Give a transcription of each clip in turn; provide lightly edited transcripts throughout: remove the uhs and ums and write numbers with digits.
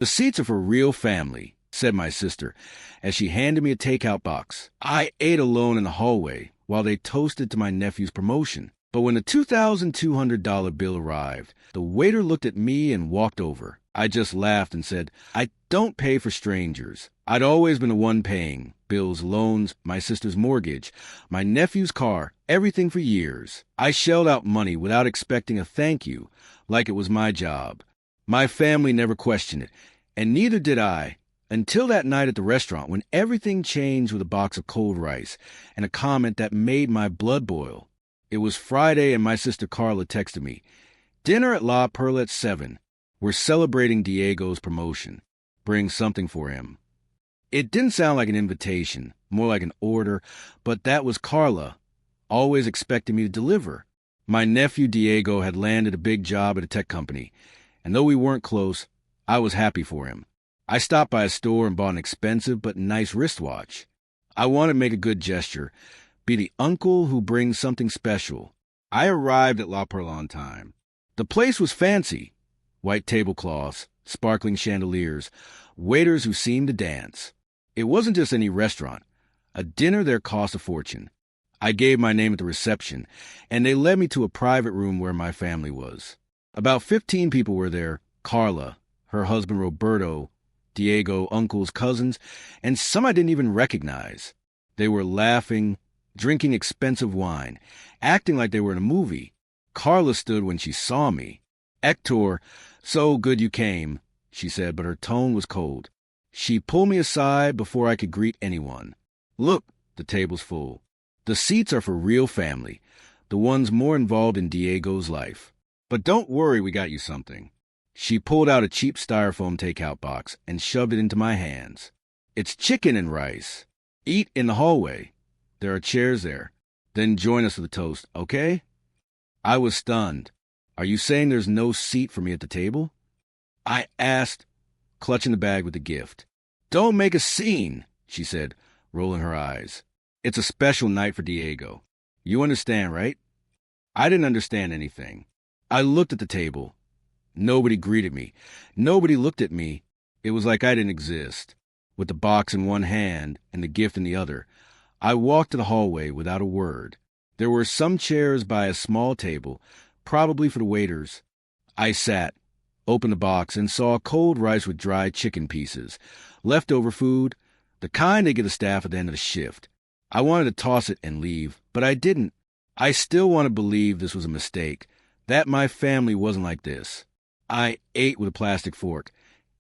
"The seats are for real family," said my sister, as she handed me a takeout box. I ate alone in the hallway while they toasted to my nephew's promotion. But when the $2,200 bill arrived, the waiter looked at me and walked over. I just laughed and said, "I don't pay for strangers." I'd always been the one paying bills, loans, my sister's mortgage, my nephew's car, everything for years. I shelled out money without expecting a thank you, like it was my job. My family never questioned it, and neither did I, until that night at the restaurant when everything changed with a box of cold rice and a comment that made my blood boil. It was Friday, and my sister Carla texted me, "Dinner at La Perla at 7. We're celebrating Diego's promotion. Bring something for him." It didn't sound like an invitation, more like an order, but that was Carla, always expecting me to deliver. My nephew Diego had landed a big job at a tech company, and though we weren't close, I was happy for him. I stopped by a store and bought an expensive but nice wristwatch. I wanted to make a good gesture, be the uncle who brings something special. I arrived at La Perla on time. The place was fancy. White tablecloths, sparkling chandeliers, waiters who seemed to dance. It wasn't just any restaurant. A dinner there cost a fortune. I gave my name at the reception, and they led me to a private room where my family was. About 15 people were there: Carla, her husband Roberto, Diego, uncles, cousins, and some I didn't even recognize. They were laughing, drinking expensive wine, acting like they were in a movie. Carla stood when she saw me. "Hector, so good you came," she said, but her tone was cold. She pulled me aside before I could greet anyone. "Look, the table's full. The seats are for real family, the ones more involved in Diego's life. But don't worry, we got you something." She pulled out a cheap styrofoam takeout box and shoved it into my hands. "It's chicken and rice. Eat in the hallway. There are chairs there. Then join us for the toast, okay?" I was stunned. "Are you saying there's no seat for me at the table?" I asked, clutching the bag with the gift. "Don't make a scene," she said, rolling her eyes. "It's a special night for Diego. You understand, right?" I didn't understand anything. I looked at the table. Nobody greeted me. Nobody looked at me. It was like I didn't exist. With the box in one hand and the gift in the other, I walked to the hallway without a word. There were some chairs by a small table, probably for the waiters. I sat, opened the box, and saw cold rice with dried chicken pieces, leftover food, the kind they give the staff at the end of the shift. I wanted to toss it and leave, but I didn't. I still want to believe this was a mistake, that my family wasn't like this. I ate with a plastic fork,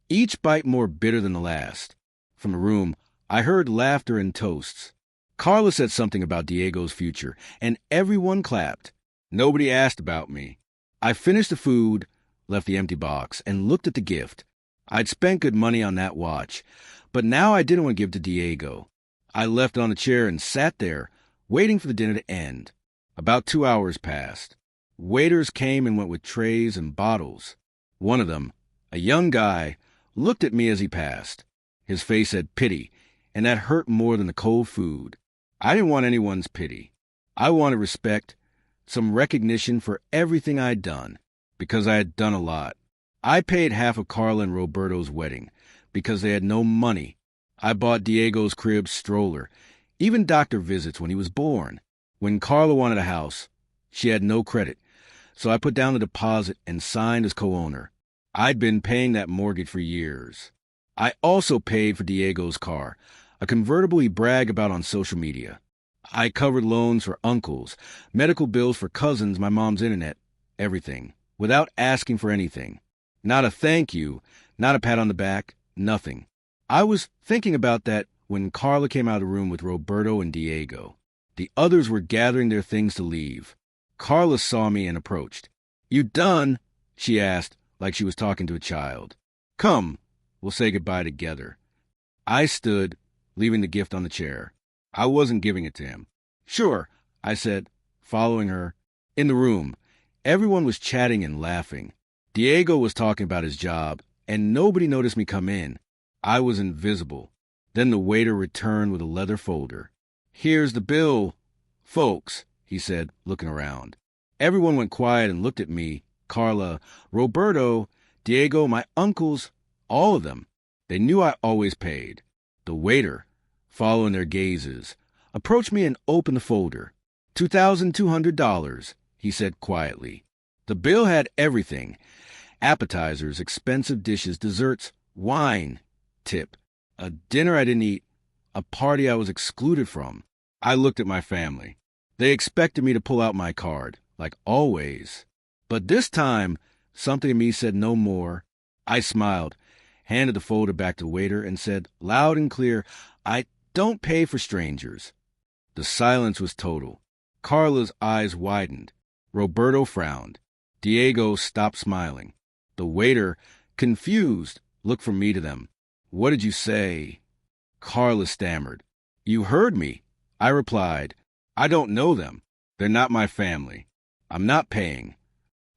each bite more bitter than the last. From the room, I heard laughter and toasts. Carla said something about Diego's future, and everyone clapped. Nobody asked about me. I finished the food, left the empty box, and looked at the gift. I'd spent good money on that watch, but now I didn't want to give it to Diego. I left it on a chair and sat there, waiting for the dinner to end. About 2 hours passed. Waiters came and went with trays and bottles. One of them, a young guy, looked at me as he passed. His face had pity, and that hurt more than the cold food. I didn't want anyone's pity. I wanted respect, some recognition for everything I'd done, because I had done a lot. I paid half of Carla and Roberto's wedding, because they had no money. I bought Diego's crib stroller, even doctor visits when he was born. When Carla wanted a house, she had no credit, so I put down the deposit and signed as co-owner. I'd been paying that mortgage for years. I also paid for Diego's car, a convertible he bragged about on social media. I covered loans for uncles, medical bills for cousins, my mom's internet, everything, without asking for anything. Not a thank you, not a pat on the back, nothing. I was thinking about that when Carla came out of the room with Roberto and Diego. The others were gathering their things to leave. Carla saw me and approached. "You done?" she asked, like she was talking to a child. "Come, we'll say goodbye together." I stood, leaving the gift on the chair. I wasn't giving it to him. "Sure," I said, following her. In the room, everyone was chatting and laughing. Diego was talking about his job, and nobody noticed me come in. I was invisible. Then the waiter returned with a leather folder. "Here's the bill, folks," he said, looking around. Everyone went quiet and looked at me, Carla, Roberto, Diego, my uncles, All of them. They knew I always paid. The waiter, following their gazes, approached me and opened the folder. $2,200, he said quietly. The bill had everything. Appetizers, expensive dishes, desserts, wine, tip, a dinner I didn't eat, a party I was excluded from. I looked at my family. They expected me to pull out my card, like always. But this time, something in me said no more. I smiled, handed the folder back to the waiter, and said, loud and clear, I don't pay for strangers. The silence was total. Carla's eyes widened. Roberto frowned. Diego stopped smiling. The waiter, confused, looked from me to them. What did you say? Carla stammered. You heard me. I replied, I don't know them. They're not my family. I'm not paying.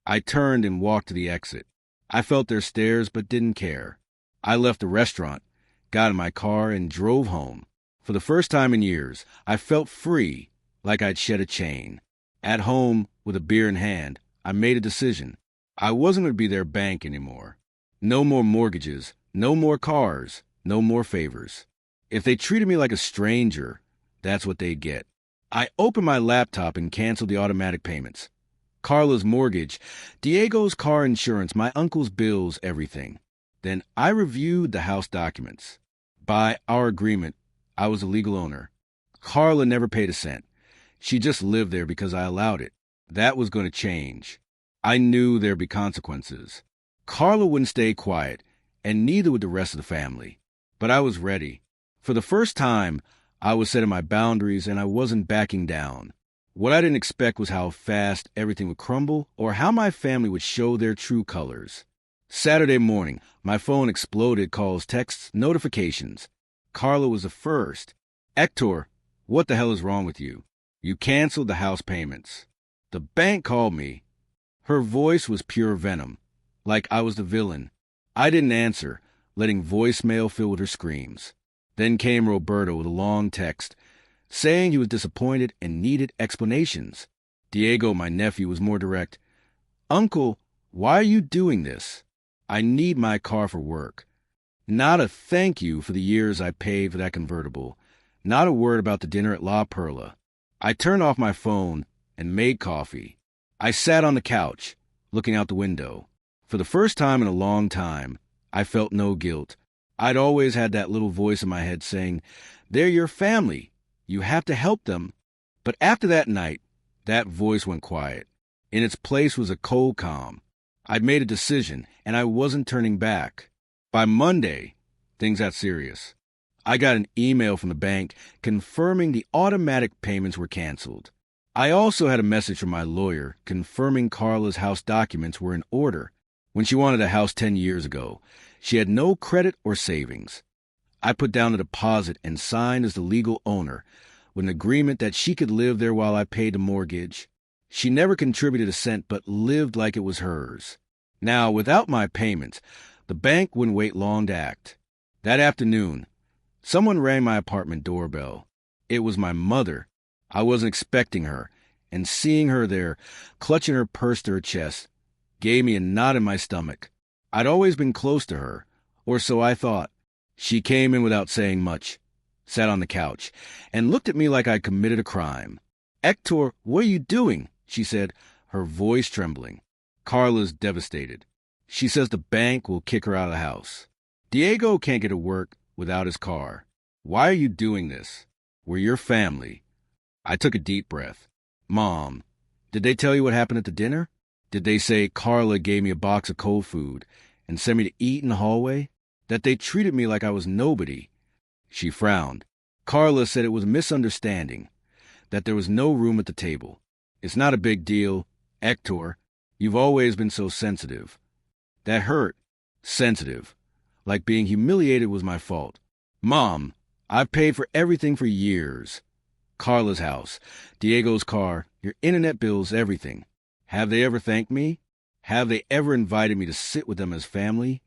I turned and walked to the exit. I felt their stares but didn't care. I left the restaurant, got in my car, and drove home. For the first time in years, I felt free, like I'd shed a chain. At home, with a beer in hand, I made a decision. I wasn't going to be their bank anymore. No more mortgages, no more cars, no more favors. If they treated me like a stranger, that's what they'd get. I opened my laptop and canceled the automatic payments. Carla's mortgage, Diego's car insurance, my uncle's bills, everything. Then I reviewed the house documents. By our agreement, I was the legal owner. Carla never paid a cent. She just lived there because I allowed it. That was going to change. I knew there'd be consequences. Carla wouldn't stay quiet, and neither would the rest of the family. But I was ready. For the first time, I was setting my boundaries, and I wasn't backing down. What I didn't expect was how fast everything would crumble or how my family would show their true colors. Saturday morning, my phone exploded, calls, texts, notifications. Carla was the first. Hector, what the hell is wrong with you? You canceled the house payments. The bank called me. Her voice was pure venom, like I was the villain. I didn't answer, letting voicemail fill with her screams. Then came Roberto with a long text, saying he was disappointed and needed explanations. Diego, my nephew, was more direct. Uncle, why are you doing this? I need my car for work. Not a thank you for the years I paid for that convertible. Not a word about the dinner at La Perla. I turned off my phone and made coffee. I sat on the couch, looking out the window. For the first time in a long time, I felt no guilt. I'd always had that little voice in my head saying, they're your family. You have to help them. But after that night, that voice went quiet. In its place was a cold calm. I'd made a decision, and I wasn't turning back. By Monday, things got serious. I got an email from the bank confirming the automatic payments were canceled. I also had a message from my lawyer confirming Carla's house documents were in order. When she wanted a house 10 years ago, she had no credit or savings. I put down a deposit and signed as the legal owner, with an agreement that she could live there while I paid the mortgage. She never contributed a cent but lived like it was hers. Now, without my payments, the bank wouldn't wait long to act. That afternoon, someone rang my apartment doorbell. It was my mother. I wasn't expecting her, and seeing her there, clutching her purse to her chest, gave me a knot in my stomach. I'd always been close to her, or so I thought. She came in without saying much, sat on the couch, and looked at me like I'd committed a crime. Hector, what are you doing? She said, her voice trembling. Carla's devastated. She says the bank will kick her out of the house. Diego can't get to work without his car. Why are you doing this? We're your family. I took a deep breath. Mom, did they tell you what happened at the dinner? Did they say Carla gave me a box of cold food and sent me to eat in the hallway? That they treated me like I was nobody? She frowned. Carla said it was a misunderstanding, that there was no room at the table. It's not a big deal. Hector, you've always been so sensitive. That hurt. Sensitive. Like being humiliated was my fault. Mom, I've paid for everything for years. Carla's house, Diego's car, your internet bills, everything. Have they ever thanked me? Have they ever invited me to sit with them as family?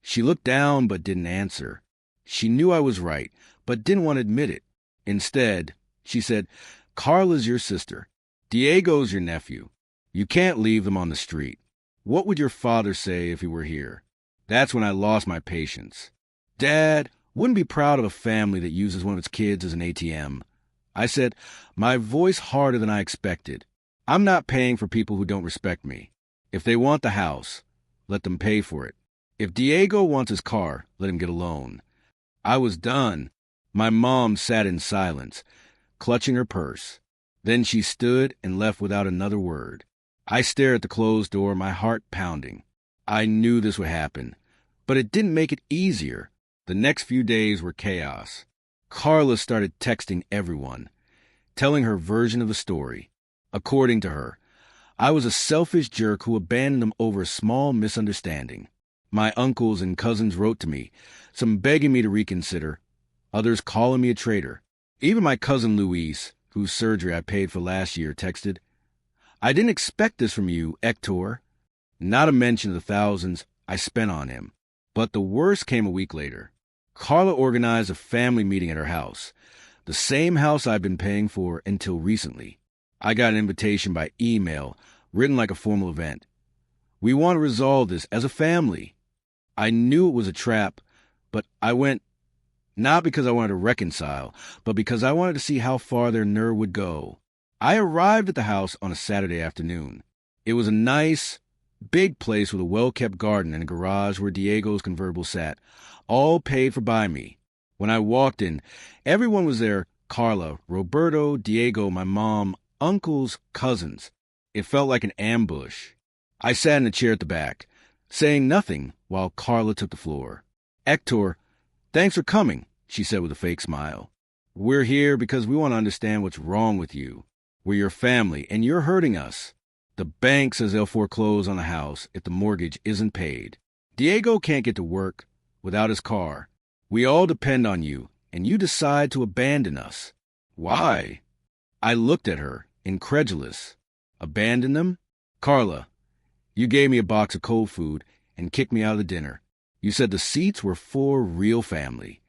She looked down but didn't answer. She knew I was right, but didn't want to admit it. Instead, she said, Carla's your sister. Diego's your nephew. You can't leave them on the street. What would your father say if he were here? That's when I lost my patience. Dad wouldn't be proud of a family that uses one of its kids as an ATM. I said, my voice harder than I expected. I'm not paying for people who don't respect me. If they want the house, let them pay for it. If Diego wants his car, let him get a loan. I was done. My mom sat in silence, clutching her purse. Then she stood and left without another word. I stared at the closed door, my heart pounding. I knew this would happen, but it didn't make it easier. The next few days were chaos. Carla started texting everyone, telling her version of the story. According to her, I was a selfish jerk who abandoned them over a small misunderstanding. My uncles and cousins wrote to me, some begging me to reconsider, others calling me a traitor. Even my cousin Luis, whose surgery I paid for last year, texted, I didn't expect this from you, Hector. Not a mention of the thousands I spent on him. But the worst came a week later. Carla organized a family meeting at her house, the same house I'd been paying for until recently. I got an invitation by email, written like a formal event. We want to resolve this as a family. I knew it was a trap, but I went not because I wanted to reconcile, but because I wanted to see how far their nerve would go. I arrived at the house on a Saturday afternoon. It was a nice, big place with a well-kept garden and a garage where Diego's convertible sat, all paid for by me. When I walked in, everyone was there, Carla, Roberto, Diego, my mom, uncles, cousins. It felt like an ambush. I sat in a chair at the back, saying nothing while Carla took the floor. Hector, thanks for coming, she said with a fake smile. We're here because we want to understand what's wrong with you. We're your family, and you're hurting us. The bank says they'll foreclose on the house if the mortgage isn't paid. Diego can't get to work without his car. We all depend on you, and you decide to abandon us. Why? I looked at her, incredulous. Abandon them? Carla, you gave me a box of cold food and kicked me out of the dinner. You said the seats were for real family.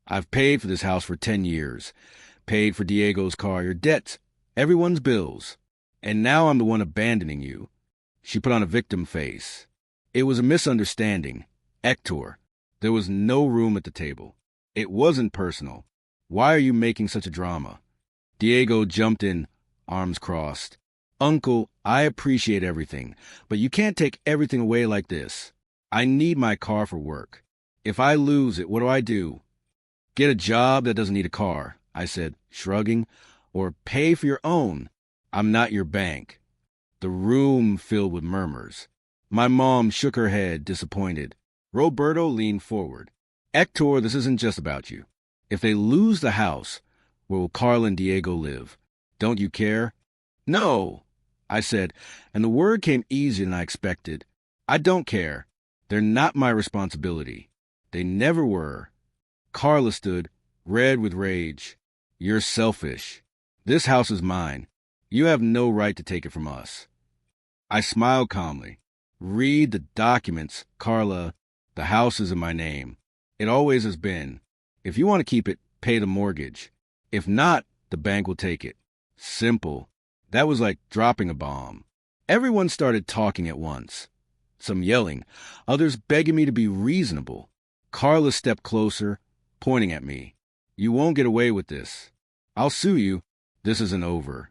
I've paid for this house for 10 years, paid for Diego's car, your debts, everyone's bills. And now I'm the one abandoning you. She put on a victim face. It was a misunderstanding. Hector, there was no room at the table. It wasn't personal. Why are you making such a drama? Diego jumped in, arms crossed. Uncle, I appreciate everything, but you can't take everything away like this. I need my car for work. If I lose it, what do? Get a job that doesn't need a car, I said, shrugging, or pay for your own. I'm not your bank. The room filled with murmurs. My mom shook her head, disappointed. Roberto leaned forward. Hector, this isn't just about you. If they lose the house, where will Carl and Diego live? Don't you care? No, I said, and the word came easier than I expected. I don't care. They're not my responsibility. They never were. Carla stood, red with rage. You're selfish. This house is mine. You have no right to take it from us. I smiled calmly. Read the documents, Carla. The house is in my name. It always has been. If you want to keep it, pay the mortgage. If not, the bank will take it. Simple. That was like dropping a bomb. Everyone started talking at once. Some yelling, others begging me to be reasonable. Carla stepped closer, pointing at me. You won't get away with this. I'll sue you. This isn't over.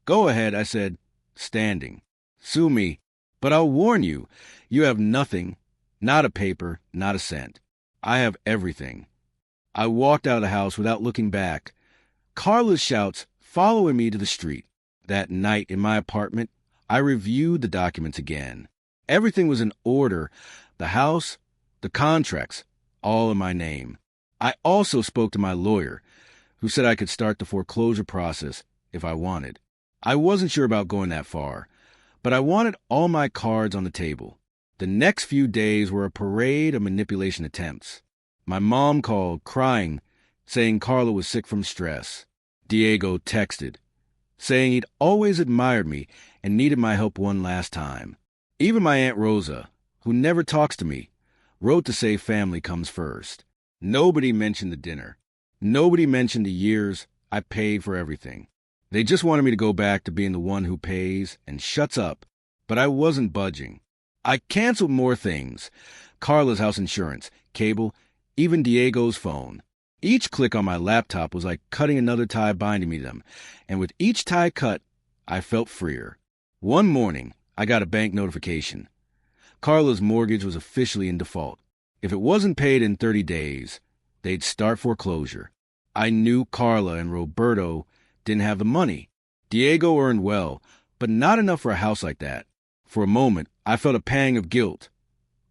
Go ahead, I said, standing. Sue me, but I'll warn you, you have nothing, not a paper, not a cent. I have everything. I walked out of the house without looking back. Carla's shouts following me to the street. That night in my apartment, I reviewed the documents again. Everything was in order. The house, the contracts, all in my name. I also spoke to my lawyer, who said I could start the foreclosure process if I wanted. I wasn't sure about going that far, but I wanted all my cards on the table. The next few days were a parade of manipulation attempts. My mom called, crying, saying Carla was sick from stress. Diego texted, saying he'd always admired me and needed my help one last time. Even my Aunt Rosa, who never talks to me, wrote to say family comes first. Nobody mentioned the dinner. Nobody mentioned the years I paid for everything. They just wanted me to go back to being the one who pays and shuts up, but I wasn't budging. I canceled more things, Carla's house insurance, cable, even Diego's phone. Each click on my laptop was like cutting another tie binding me them, and with each tie cut, I felt freer. One morning, I got a bank notification. Carla's mortgage was officially in default. If it wasn't paid in 30 days, they'd start foreclosure. I knew Carla and Roberto didn't have the money. Diego earned well, but not enough for a house like that. For a moment, I felt a pang of guilt.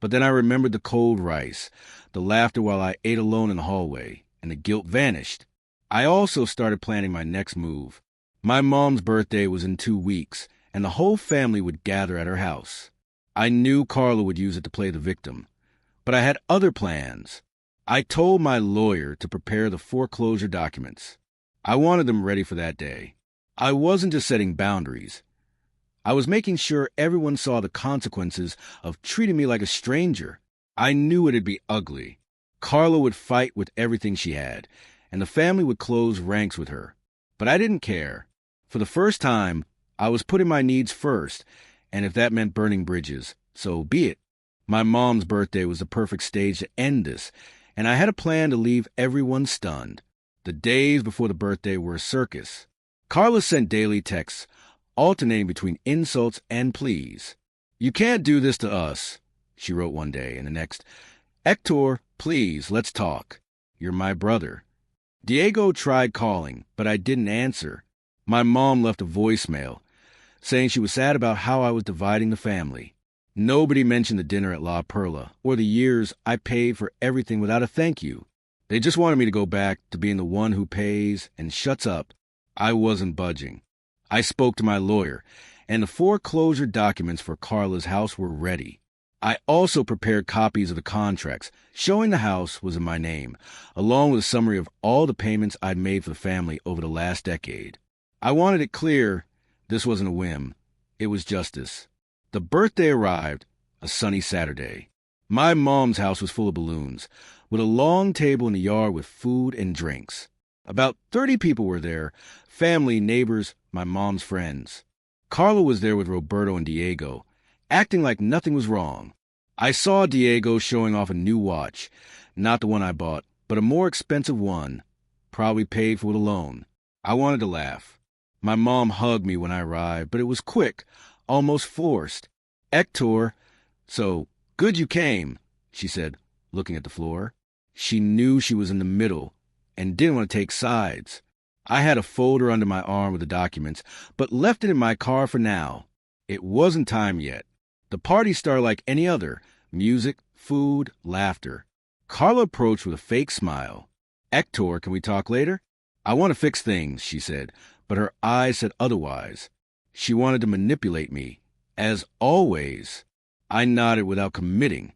But then I remembered the cold rice, the laughter while I ate alone in the hallway, and the guilt vanished. I also started planning my next move. My mom's birthday was in 2 weeks, and the whole family would gather at her house. I knew Carla would use it to play the victim, but I had other plans. I told my lawyer to prepare the foreclosure documents. I wanted them ready for that day. I wasn't just setting boundaries. I was making sure everyone saw the consequences of treating me like a stranger. I knew it'd be ugly. Carla would fight with everything she had, and the family would close ranks with her. But I didn't care. For the first time, I was putting my needs first, and if that meant burning bridges, so be it. My mom's birthday was the perfect stage to end this, and I had a plan to leave everyone stunned. The days before the birthday were a circus. Carla sent daily texts, alternating between insults and pleas. "You can't do this to us," she wrote one day, and the next, "Hector, please, let's talk. You're my brother." Diego tried calling, but I didn't answer. My mom left a voicemail, saying she was sad about how I was dividing the family. Nobody mentioned the dinner at La Perla, or the years I paid for everything without a thank you. They just wanted me to go back to being the one who pays and shuts up. I wasn't budging. I spoke to my lawyer, and the foreclosure documents for Carla's house were ready. I also prepared copies of the contracts, showing the house was in my name, along with a summary of all the payments I'd made for the family over the last decade. I wanted it clear this wasn't a whim. It was justice. The birthday arrived, a sunny Saturday. My mom's house was full of balloons, with a long table in the yard with food and drinks. About 30 people were there, family, neighbors, my mom's friends. Carla was there with Roberto and Diego, acting like nothing was wrong. I saw Diego showing off a new watch, not the one I bought, but a more expensive one, probably paid for with a loan. I wanted to laugh. My mom hugged me when I arrived, but it was quick, almost forced. "Hector, so good you came," she said, looking at the floor. She knew she was in the middle and didn't want to take sides. I had a folder under my arm with the documents, but left it in my car for now. It wasn't time yet. The party started like any other: music, food, laughter. Carla approached with a fake smile. "Hector, can we talk later?" "I want to fix things," she said, but her eyes said otherwise. She wanted to manipulate me. As always, I nodded without committing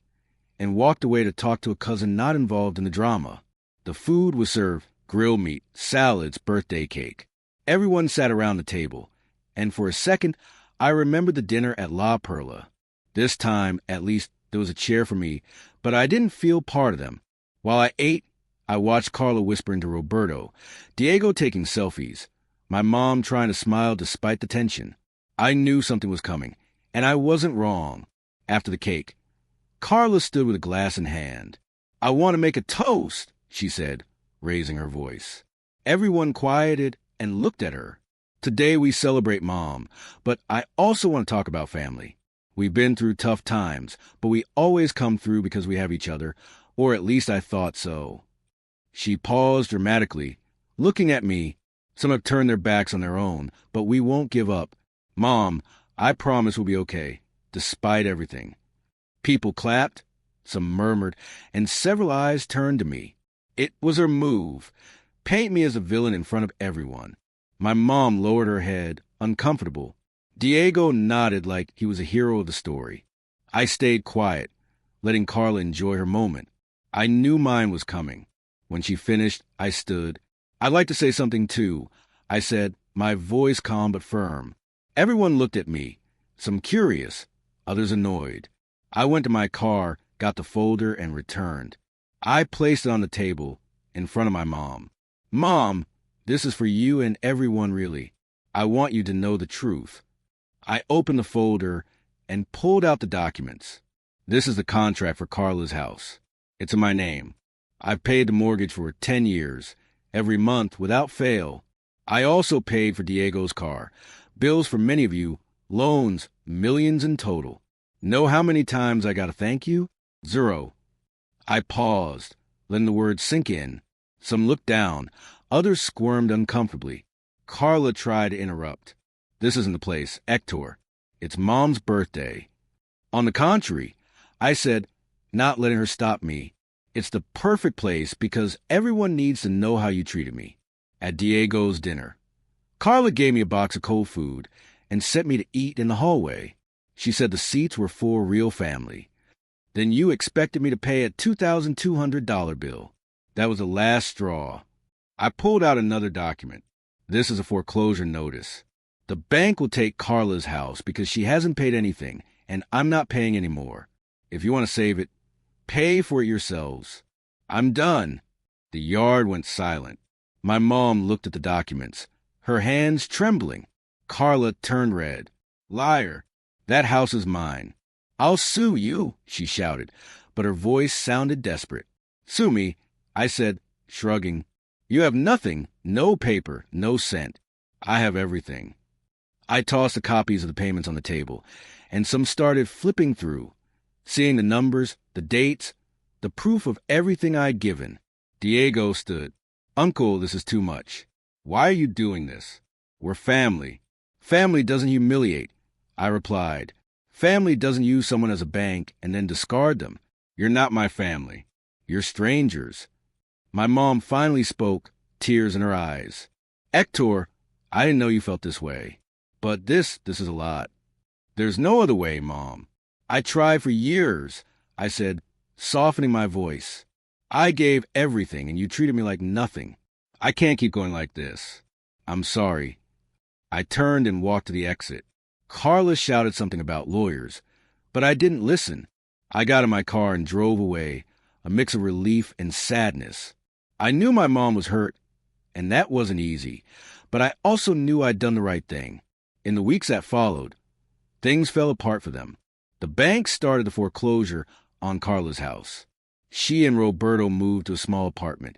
and walked away to talk to a cousin not involved in the drama. The food was served: grilled meat, salads, birthday cake. Everyone sat around the table, and for a second, I remembered the dinner at La Perla. This time, at least, there was a chair for me, but I didn't feel part of them. While I ate, I watched Carla whispering to Roberto, Diego taking selfies, my mom trying to smile despite the tension. I knew something was coming, and I wasn't wrong. After the cake, Carla stood with a glass in hand. "I want to make a toast," she said, raising her voice. Everyone quieted and looked at her. "Today we celebrate Mom, but I also want to talk about family. We've been through tough times, but we always come through because we have each other, or at least I thought so." She paused dramatically, looking at me. "Some have turned their backs on their own, but we won't give up. Mom, I promise we'll be okay, despite everything." People clapped, some murmured, and several eyes turned to me. It was her move. Paint me as a villain in front of everyone. My mom lowered her head, uncomfortable. Diego nodded like he was a hero of the story. I stayed quiet, letting Carla enjoy her moment. I knew mine was coming. When she finished, I stood. "I'd like to say something too," I said, my voice calm but firm. Everyone looked at me, some curious, others annoyed. I went to my car, got the folder, and returned. I placed it on the table, in front of my mom. "Mom, this is for you and everyone, really. I want you to know the truth." I opened the folder and pulled out the documents. This is the contract for Carla's house. It's in my name. I've paid the mortgage for 10 years, every month without fail. I also paid for Diego's car, bills for many of you, loans, millions in total. Know how many times I got to thank you? 0. I paused, letting the words sink in. Some looked down, others squirmed uncomfortably. Carla tried to interrupt. This isn't the place, Hector. It's Mom's birthday. On the contrary, I said, not letting her stop me. It's the perfect place because everyone needs to know how you treated me. At Diego's dinner, Carla gave me a box of cold food and sent me to eat in the hallway. She said the seats were for real family. Then you expected me to pay a $2,200 bill. That was the last straw. I pulled out another document. This is a foreclosure notice. The bank will take Carla's house because she hasn't paid anything, and I'm not paying any more. If you want to save it, pay for it yourselves. I'm done. The yard went silent. My mom looked at the documents, her hands trembling. Carla turned red. Liar. That house is mine. I'll sue you, she shouted, but her voice sounded desperate. Sue me, I said, shrugging. You have nothing, no paper, no cent. I have everything. I tossed the copies of the payments on the table, and some started flipping through, seeing the numbers, the dates, the proof of everything I'd given. Diego stood. Uncle, this is too much. Why are you doing this? We're family. Family doesn't humiliate, I replied. Family doesn't use someone as a bank and then discard them. You're not my family. You're strangers. My mom finally spoke, tears in her eyes. Hector, I didn't know you felt this way. But this is a lot. There's no other way, Mom. I tried for years, I said, softening my voice. I gave everything, and you treated me like nothing. I can't keep going like this. I'm sorry. I turned and walked to the exit. Carla shouted something about lawyers, but I didn't listen. I got in my car and drove away, a mix of relief and sadness. I knew my mom was hurt, and that wasn't easy, but I also knew I'd done the right thing. In the weeks that followed, things fell apart for them. The bank started the foreclosure on Carla's house. She and Roberto moved to a small apartment,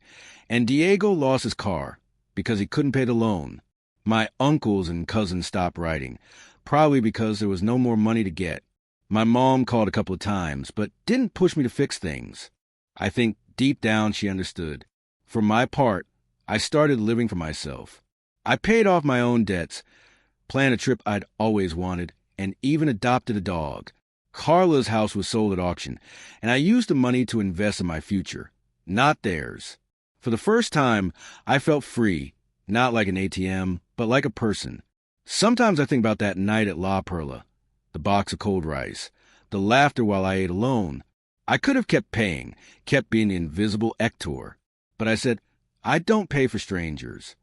and Diego lost his car because he couldn't pay the loan. My uncles and cousins stopped writing, probably because there was no more money to get. My mom called a couple of times, but didn't push me to fix things. I think deep down she understood. For my part, I started living for myself. I paid off my own debts, planned a trip I'd always wanted, and even adopted a dog. Carla's house was sold at auction, and I used the money to invest in my future, not theirs. For the first time, I felt free, not like an ATM, but like a person. Sometimes I think about that night at La Perla, the box of cold rice, the laughter while I ate alone. I could have kept paying, kept being the invisible Hector, but I said, I don't pay for strangers.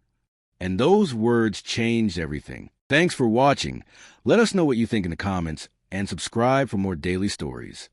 And those words changed everything. Thanks for watching. Let us know what you think in the comments, and subscribe for more daily stories.